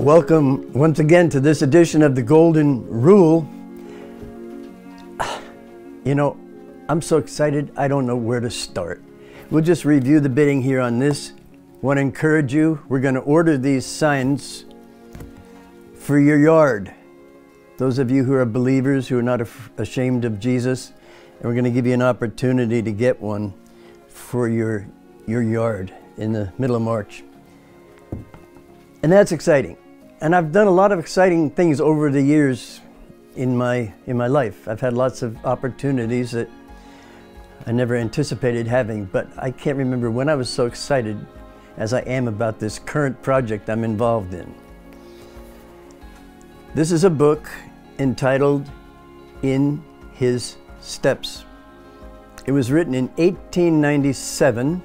Welcome once again to this edition of the Golden Rule. You know, I'm so excited, I don't know where to start. We'll just review the bidding here on this. Want to encourage you, we're going to order these signs for your yard. Those of you who are believers, who are not ashamed of Jesus, and we're going to give you an opportunity to get one for your yard in the middle of March. And that's exciting. And I've done a lot of exciting things over the years in my life. I've had lots of opportunities that I never anticipated having, but I can't remember when I was so excited as I am about this current project I'm involved in. This is a book entitled In His Steps. It was written in 1897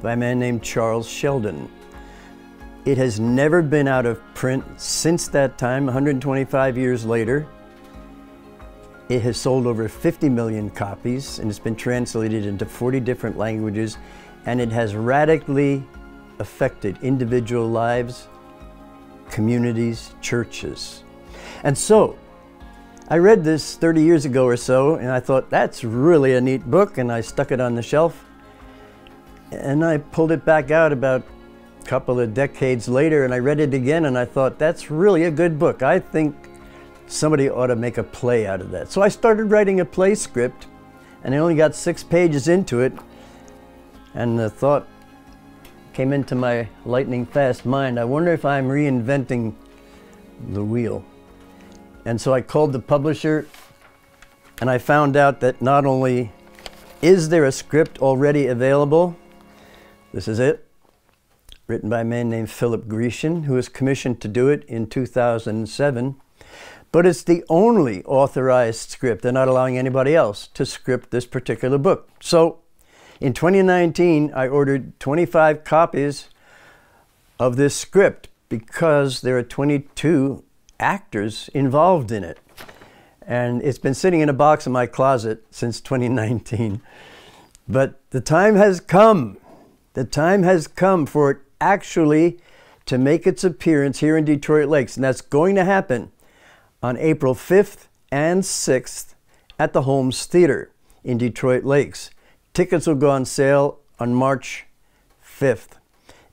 by a man named Charles Sheldon. It has never been out of print since that time, 125 years later. It has sold over 50 million copies and it's been translated into 40 different languages, and it has radically affected individual lives, communities, churches. And so, I read this 30 years ago or so, and I thought, that's really a neat book, and I stuck it on the shelf. And I pulled it back out about a couple of decades later, and I read it again, and I thought, that's really a good book. I think somebody ought to make a play out of that. So I started writing a play script, and I only got 6 pages into it, and the thought came into my lightning fast mind, I wonder if I'm reinventing the wheel. And so I called the publisher, and I found out that not only is there a script already available, this is it, written by a man named Philip Grecian, who was commissioned to do it in 2007, but it's the only authorized script. They're not allowing anybody else to script this particular book. So in 2019, I ordered 25 copies of this script because there are 22 actors involved in it. And it's been sitting in a box in my closet since 2019. But the time has come. The time has come for it actually to make its appearance here in Detroit Lakes. And that's going to happen on April 5th and 6th at the Holmes Theatre in Detroit Lakes. Tickets will go on sale on March 5th.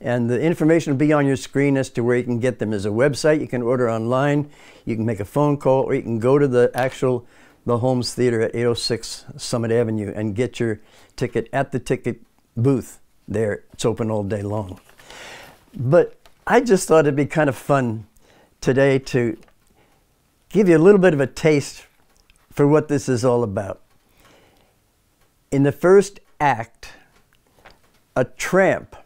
And the information will be on your screen as to where you can get them. There's a website, you can order online, you can make a phone call, or you can go to the Holmes Theatre at 806 Summit Avenue and get your ticket at the ticket booth there. It's open all day long. But I just thought it'd be kind of fun today to give you a little bit of a taste for what this is all about. In the first act, a tramp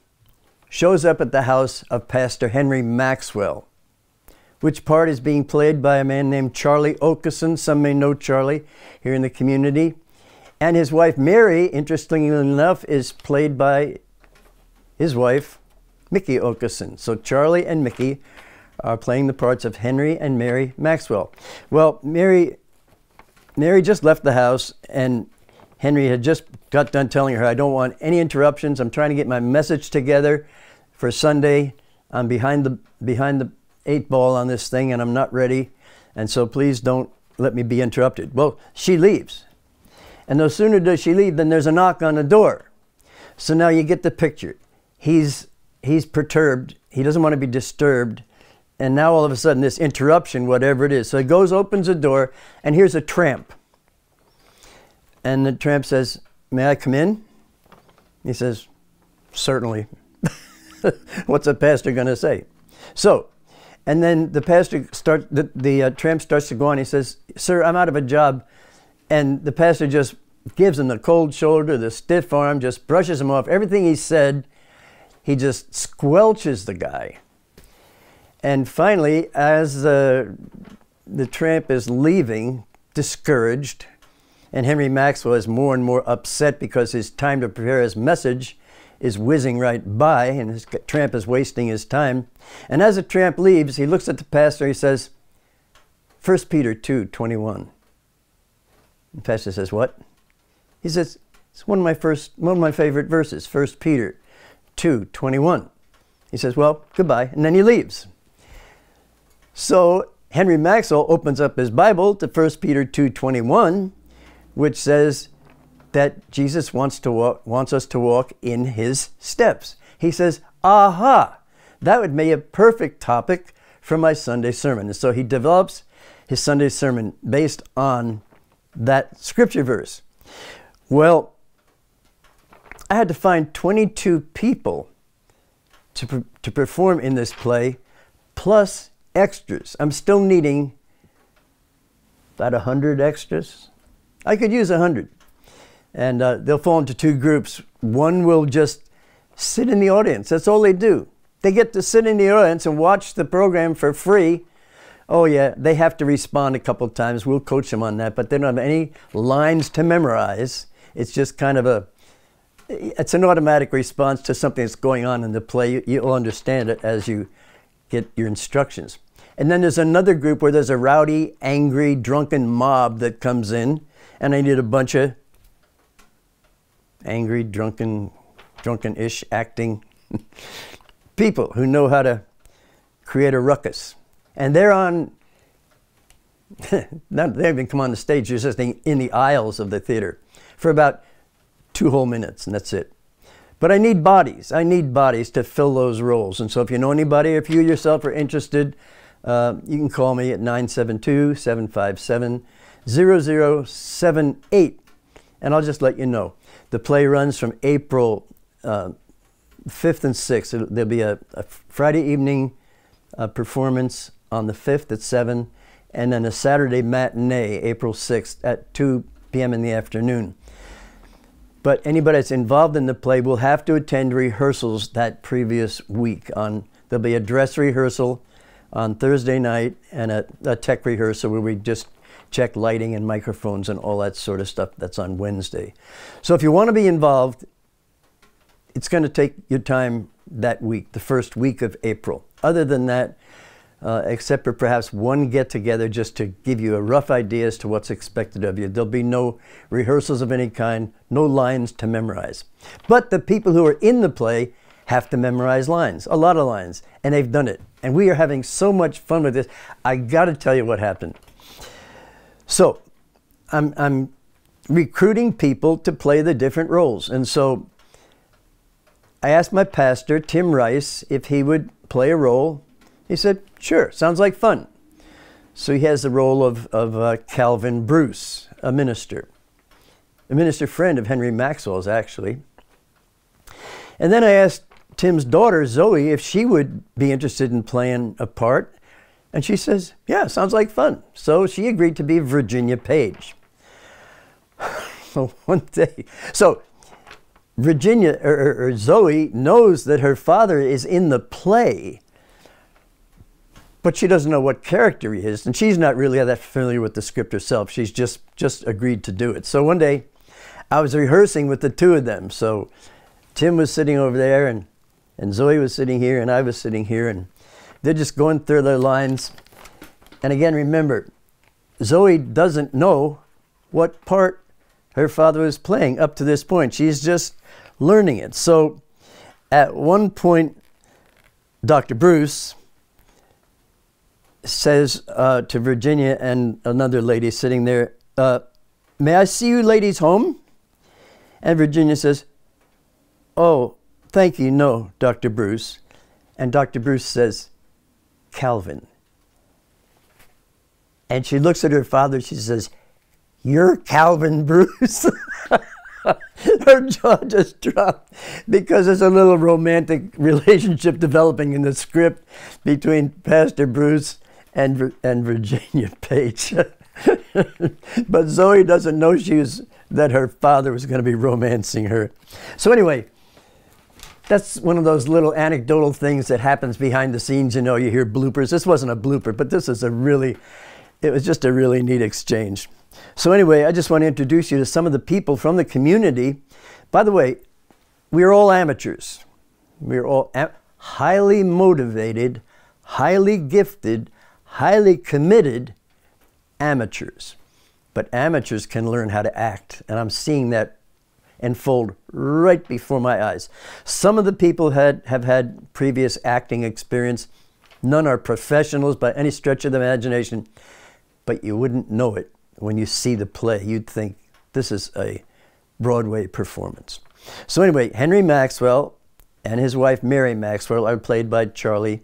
shows up at the house of Pastor Henry Maxwell, which part is being played by a man named Charlie Okeson. Some may know Charlie here in the community. And his wife Mary, interestingly enough, is played by his wife, Mickey Okeson. So Charlie and Mickey are playing the parts of Henry and Mary Maxwell. Well, Mary just left the house, and Henry had just got done telling her, I don't want any interruptions. I'm trying to get my message together for Sunday. I'm behind the 8 ball on this thing, and I'm not ready. And so please don't let me be interrupted. Well, she leaves. And no sooner does she leave than there's a knock on the door. So now you get the picture. He's perturbed. He doesn't want to be disturbed. And now all of a sudden this interruption, whatever it is. So he goes, opens the door, and here's a tramp. And the tramp says, may I come in? He says, certainly. What's a pastor going to say? So, and then the tramp starts to go on. He says, sir, I'm out of a job. And the pastor just gives him the cold shoulder, the stiff arm, just brushes him off. Everything he said, he just squelches the guy. And finally, as the tramp is leaving, discouraged, and Henry Maxwell is more and more upset because his time to prepare his message is whizzing right by, and his tramp is wasting his time. And as the tramp leaves, he looks at the pastor, he says, 1 Peter 2:21. The pastor says, what? He says, it's one of my favorite verses, 1 Peter 2:21. He says, well, goodbye, and then he leaves. So Henry Maxwell opens up his Bible to 1 Peter 2:21, which says that Jesus wants us to walk in his steps. He says, aha, that would be a perfect topic for my Sunday sermon. And so he develops his Sunday sermon based on that scripture verse. Well, I had to find 22 people to perform in this play, plus extras. I'm still needing about 100 extras. I could use 100. And they'll fall into two groups. One will just sit in the audience. That's all they do. They get to sit in the audience and watch the program for free. Oh yeah, they have to respond a couple times. We'll coach them on that, but they don't have any lines to memorize. It's just kind of it's an automatic response to something that's going on in the play. You'll understand it as you get your instructions. And then there's another group where there's a rowdy, angry, drunken mob that comes in, and I need a bunch of angry, drunken-ish acting people who know how to create a ruckus. And they're on, they haven't even come on the stage, they're just in the aisles of the theater for about 2 whole minutes, and that's it. But I need bodies. I need bodies to fill those roles. And so if you know anybody, if you yourself are interested, you can call me at 972-757-0078, and I'll just let you know. The play runs from April 5th and 6th. There'll be a Friday evening performance on the 5th at 7, and then a Saturday matinee, April 6th at 2 p.m. in the afternoon. But anybody that's involved in the play will have to attend rehearsals that previous week. There'll be a dress rehearsal on Thursday night and a tech rehearsal where we just check lighting and microphones and all that sort of stuff. That's on Wednesday. So if you want to be involved, it's going to take your time that week, the first week of April. Other than that, except for perhaps one get-together just to give you a rough idea as to what's expected of you. There'll be no rehearsals of any kind, no lines to memorize. But the people who are in the play have to memorize lines, a lot of lines, and they've done it. And we are having so much fun with this. I got to tell you what happened. So I'm recruiting people to play the different roles. And so I asked my pastor, Tim Rice, if he would play a role. He said, sure, sounds like fun. So he has the role of Calvin Bruce, a minister friend of Henry Maxwell's, actually. And then I asked Tim's daughter, Zoe, if she would be interested in playing a part. And she says, yeah, sounds like fun. So she agreed to be Virginia Page. So one day, so Virginia, or Zoe, knows that her father is in the play, but she doesn't know what character he is, and she's not really that familiar with the script herself. She's just agreed to do it. So one day, I was rehearsing with the two of them. So Tim was sitting over there, and Zoe was sitting here, and I was sitting here, and they're just going through their lines. And again, remember, Zoe doesn't know what part her father was playing up to this point. She's just learning it. So at one point, Dr. Bruce says to Virginia and another lady sitting there, may I see you ladies home? And Virginia says, oh, thank you, no, Dr. Bruce. And Dr. Bruce says, Calvin. And she looks at her father, she says, you're Calvin Bruce? Her jaw just dropped because there's a little romantic relationship developing in the script between Pastor Bruce and Virginia Page. But Zoe doesn't know that her father was going to be romancing her. So anyway, that's one of those little anecdotal things that happens behind the scenes. You know, you hear bloopers. This wasn't a blooper, but this is it was just a really neat exchange. So anyway, I just want to introduce you to some of the people from the community. By the way, we're all amateurs. We're all highly motivated, highly gifted, highly committed amateurs. But amateurs can learn how to act, and I'm seeing that unfold right before my eyes. Some of the people have had previous acting experience. None are professionals by any stretch of the imagination, but you wouldn't know it when you see the play. You'd think this is a Broadway performance. So anyway, Henry Maxwell and his wife Mary Maxwell are played by Charlie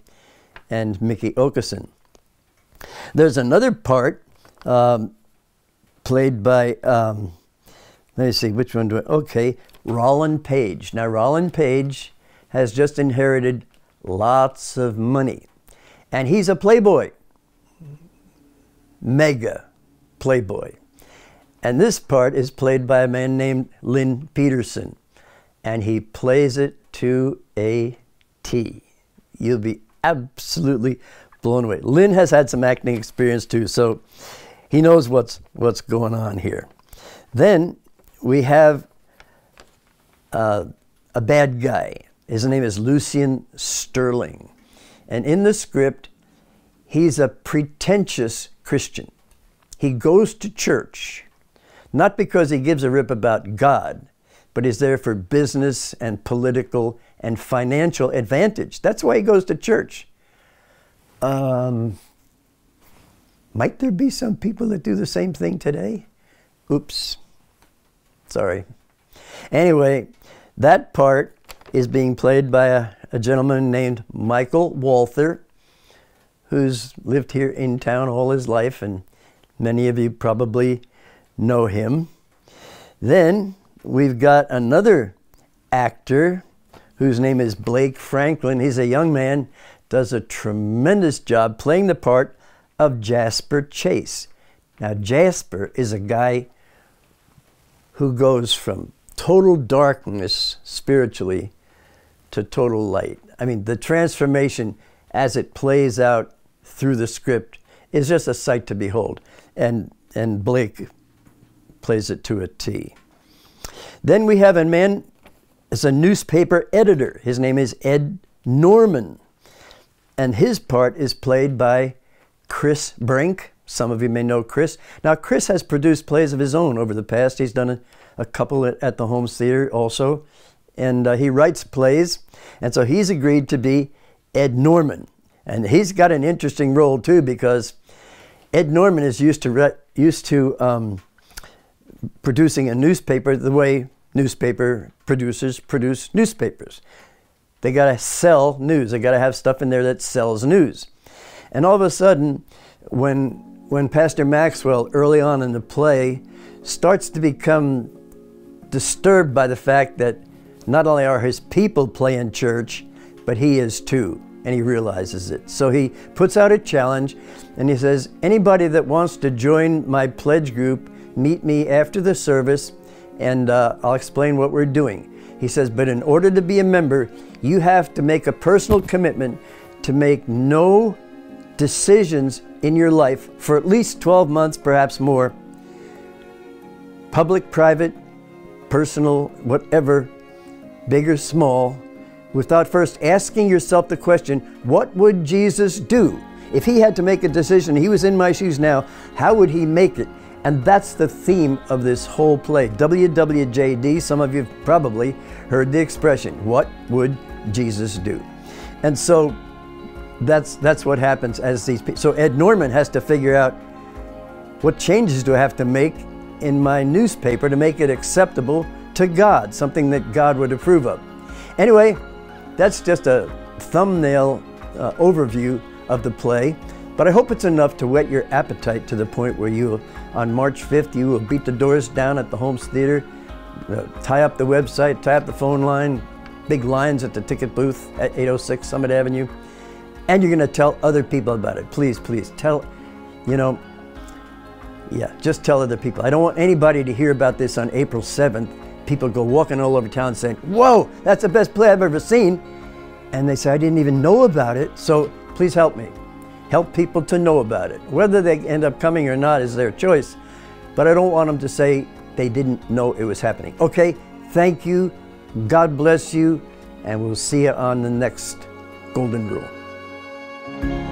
and Mickey Okeson. There's another part played by, let me see, which one do I, okay, Roland Page. Now Roland Page has just inherited lots of money, and he's a playboy, mega playboy. And this part is played by a man named Lynn Peterson, and he plays it to a T. You'll be absolutely blown away. Lynn has had some acting experience too, so he knows what's going on here. Then we have a bad guy. His name is Lucian Sterling. And in the script, he's a pretentious Christian. He goes to church, not because he gives a rip about God, but he's there for business and political and financial advantage. That's why he goes to church. Might there be some people that do the same thing today? Oops. Sorry. Anyway, that part is being played by a gentleman named Michael Walther, who's lived here in town all his life, and many of you probably know him. Then we've got another actor whose name is Blake Franklin. He's a young man, does a tremendous job playing the part of Jasper Chase. Now Jasper is a guy who goes from total darkness spiritually to total light. I mean, the transformation as it plays out through the script is just a sight to behold. And Blake plays it to a T. Then we have a man, is a newspaper editor. His name is Ed Norman. And his part is played by Chris Brink. Some of you may know Chris. Now, Chris has produced plays of his own over the past. He's done a couple at the Holmes Theatre also. And he writes plays. And so he's agreed to be Ed Norman. And he's got an interesting role too, because Ed Norman is used to producing a newspaper the way newspaper producers produce newspapers. They got to sell news. They got to have stuff in there that sells news. And all of a sudden, when Pastor Maxwell, early on in the play, starts to become disturbed by the fact that not only are his people playing church, but he is too, and he realizes it. So he puts out a challenge, and he says, anybody that wants to join my pledge group, meet me after the service, and I'll explain what we're doing. He says, but in order to be a member, you have to make a personal commitment to make no decisions in your life for at least 12 months, perhaps more, public, private, personal, whatever, big or small, without first asking yourself the question, what would Jesus do? If he had to make a decision, he was in my shoes now, how would he make it? And that's the theme of this whole play. WWJD, some of you have probably heard the expression, what would Jesus do? And so that's what happens as these people. So Ed Norman has to figure out, what changes do I have to make in my newspaper to make it acceptable to God, something that God would approve of. Anyway, that's just a thumbnail overview of the play, but I hope it's enough to whet your appetite to the point where you, on March 5th, you will beat the doors down at the Holmes Theatre, tie up the website, tie up the phone line, big lines at the ticket booth at 806 Summit Avenue, and you're going to tell other people about it. Please, please, tell, just tell other people. I don't want anybody to hear about this on April 7th. People go walking all over town saying, whoa, that's the best play I've ever seen. And they say, I didn't even know about it, so please help me. Help people to know about it. Whether they end up coming or not is their choice, but I don't want them to say they didn't know it was happening. Okay, thank you, God bless you, and we'll see you on the next Golden Rule.